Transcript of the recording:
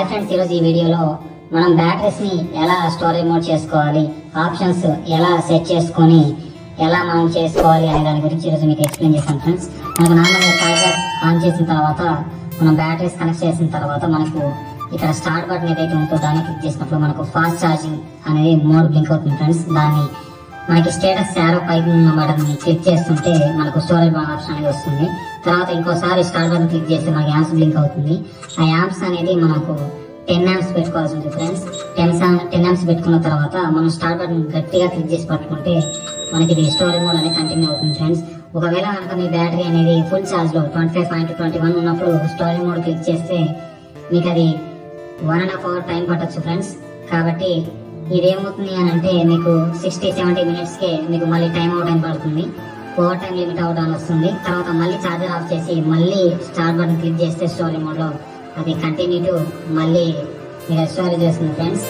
Friends, ఈరోజు ఈ వీడియోలో మనం బ్యాటరీస్ ని ఎలా స్టోరేజ్ మోడ్ చేసుకోవాలి, ఆప్షన్స్ ఎలా సెట్ చేసుకొని ఎలా మౌంట్ చేసుకోవాలి అనే దాని గురించి ఈరోజు మీకు ఎక్స్ప్లెయిన్ చేస్తాను ఫ్రెండ్స్. మనకు నార్మల్గా చార్జర్ ఆన్ చేసిన తర్వాత మనం బ్యాటరీస్ కనెక్ట్ చేసిన తర్వాత మనకు ఇక్కడ స్టార్ట్ బటన్ ఏదైతే ఉంటుందో దాన్ని క్లిక్ చేసినప్పుడు మనకు ఫాస్ట్ ఛార్జింగ్ అనేది మోడ్ బ్లింక్ అవుతుంది ఫ్రెండ్స్. దాన్ని మనకి స్టేటస్ యారో పైకి ఉన్న బటన్ క్లిక్ చేస్తుంటే మనకు స్టోరేజ్ ఆప్షన్ అనేది వస్తుంది. తర్వాత ఇంకోసారి స్టార్ట్ బటన్ క్లిక్ చేస్తే మనకి యాంప్స్ బ్లింక్ అవుతుంది. ఆ యాంప్స్ అనేది మనకు 10 amps పెట్టుకోవాల్సి ఉంటుంది ఫ్రెండ్స్. 10 amps పెట్టుకున్న తర్వాత మనం స్టార్ట్ బటన్ గట్టిగా క్లిక్ చేసి పట్టుకుంటే మనకి ఇది స్టోరేజ్ మోడ్ అనేది కంటిన్యూ అవుతుంది ఫ్రెండ్స్. ఒకవేళ కనుక మీ బ్యాటరీ అనేది ఫుల్ ఛార్జ్ లో 25.21 ఉన్నప్పుడు స్టోరేజ్ మోడ్ క్లిక్ చేస్తే మీకు అది 1.5 hour టైం పట్టొచ్చు ఫ్రెండ్స్. కాబట్టి ఇదేమవుతుంది అని అంటే మీకు 60-70 minutes కే మీకు మళ్ళీ టైం అవుట్ టైం పడుతుంది. ఓవర్ టైం లిమిట్ అవుట్ అని వస్తుంది. తర్వాత మళ్ళీ ఛార్జర్ ఆఫ్ చేసి మళ్ళీ స్టార్ట్ బటన్ క్లిక్ చేస్తే స్టోరేజ్ మోడ్ లో అది కంటిన్యూ టు మళ్ళీ మీరు స్టోరేజ్ చేస్తుంది ఫ్రెండ్స్.